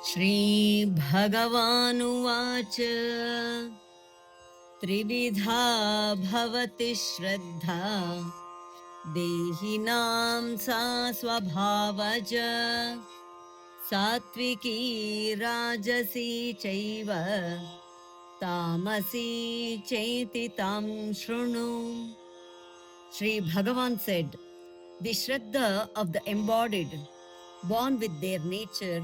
श्रीभगवानुवाच त्रिविधा भवति श्रद्धा देहिनां सा स्वभावज सात्विकी राजसी चैव तामसी चैति तां शृणु. Sri Bhagavan said, the Shraddha of the embodied, born with their nature,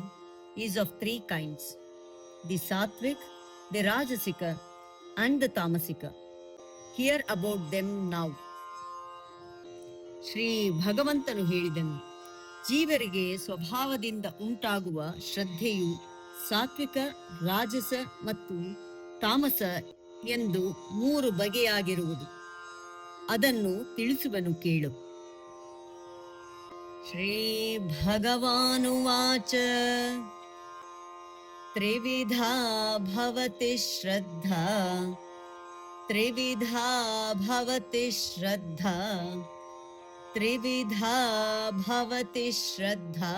is of three kinds: the Sattvic, the Rajasika, and the Tamasika. Hear about them now. Shri ಭಗವಂತನು ಹೇಳಿದನು, ಜೀವರಿಗೆ ಸ್ವಭಾವದಿಂದ ಉಂಟಾಗುವ ಶ್ರದ್ಧೆಯು ಸಾತ್ವಿಕ, ರಾಜಸ ಮತ್ತು ತಾಮಸ ಎಂದು ಮೂರು ಬಗೆಯಾಗಿರುವುದು. ಅದನ್ನು ತಿಳಿಸುವನು ಕೇಳು. ಶ್ರೀ ಭಗವಾನುವಾಚ ತ್ರಿವಿಧಾ ಭವತಿ ಶ್ರದ್ಧಾ ತ್ರಿವಿಧಾ ಭವತಿ ಶ್ರದ್ಧಾ ತ್ರಿವಿಧಾ ಭವತಿ ಶ್ರದ್ಧಾ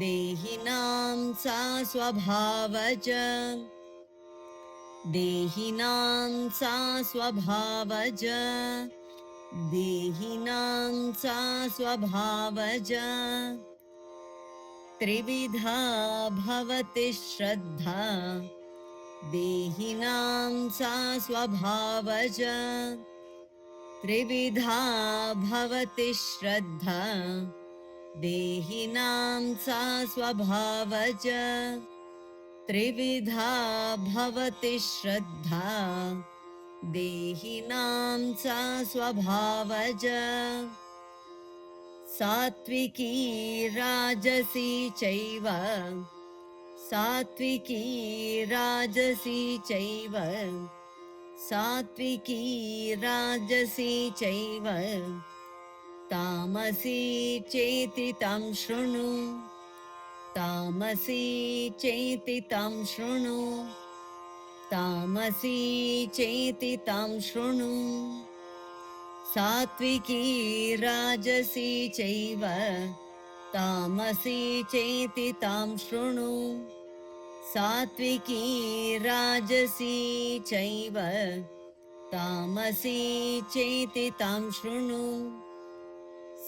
ದೇಹಿನಾಂ ಸಾ ಸ್ವಭಾವಜ ದೇಹಿನಾಂ ಸಾ ಸ್ವಭಾವಜ ದೇಹಿನಾಂ ಸಾ ಸ್ವಭಾವಜ ತ್ರಿವಿಧಾ ಭವತಿ ಶ್ರದ್ಧಾ ದೇಹಿನಾಂ ಸಾ ಸ್ವಭಾವಜ ತ್ರಿವಿಧಾ ಭವತಿ ಶ್ರದ್ಧಾ ದೇಹಿನಾಂ ಸಾ ಸ್ವಭಾವಜ ತ್ರಿವಿಧಾ ಭವತಿ ಶ್ರದ್ಧಾ ದೇಹಿನಾಂ ಸಾ ಸ್ವಭಾವಜ ಸಾತ್ವಿಕೀ ರಾಜಸಿ ಚೈವ ಸಾತ್ವಿಕೀ ರಾಜಸಿ ಚೈವ ಸಾತ್ವಿಕೀ ರಾಜಸಿ ಚೈವ ತಾಮಸಿ ಚೇತಿ ತಾಂ ಶೃಣು ತಾಮಸಿ ಚೇತಿ ತಾಂ ಶೃಣು ತಾಮಸಿ ಚೇತಿ ತಾಂ ಶೃಣು ಸಾತ್ವಿಕೀ ರಾಜಸಿ ಚೈವ ತಾಮಸಿ ಚೇತಿ ತಾಂ ಶೃಣು ಸಾತ್ವಿಕೀ ರಾಜಸಿ ಚೈವ ತಾಮಸಿ ಚೇತಿ ತಾಂ ಶೃಣು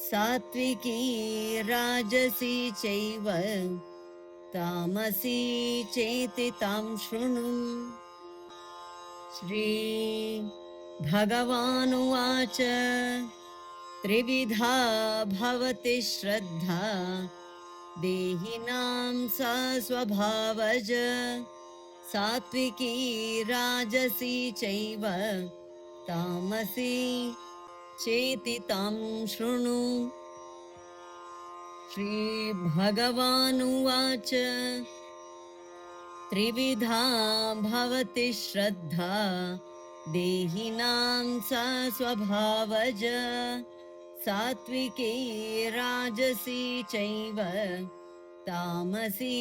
ಸಾತ್ವಿಕೀ ರಾಜಸಿ ಚೈವ ತಾಮಸಿ ಚೇತಿ ತಾಂ ಶೃಣು. ಶ್ರೀ ಭಗವಾನುವಾಚ ತ್ರಿವಿಧಾ ಭವತಿ ಶ್ರದ್ಧಾ ದೇಹಿನಾಂ ಸಾ ಸ್ವಭಾವಜ ಸಾತ್ವಿಕೀ ರಾಜಸಿ ಚೈವ ತಾಮಸಿ ಚೇತಿ ತಾಂ ಶೃಣು. ಶ್ರೀ ಭಗವಾನುವಾಚ ತ್ರಿವಿಧಾ ಭವತಿ ಶ್ರದ್ಧಾ ದೇಹಿನಾಂ ಸಾ ಸ್ವಭಾವಜ ಸಾತ್ವಿಕೀ ರಾಜಸಿ ಚೈವ ತಾಮಸಿ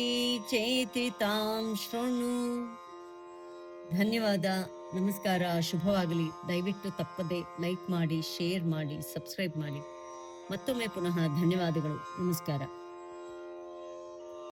ಚೇತಿ ತಾಂ ಶೃಣು. ಧನ್ಯವಾದ. ನಮಸ್ಕಾರ. ಶುಭವಾಗಲಿ. ದಯವಿಟ್ಟು ತಪ್ಪದೆ ಲೈಕ್ ಮಾಡಿ, ಶೇರ್ ಮಾಡಿ, ಸಬ್ಸ್ಕ್ರೈಬ್ ಮಾಡಿ. ಮತ್ತೊಮ್ಮೆ ಪುನಃ ಧನ್ಯವಾದಗಳು. ನಮಸ್ಕಾರ.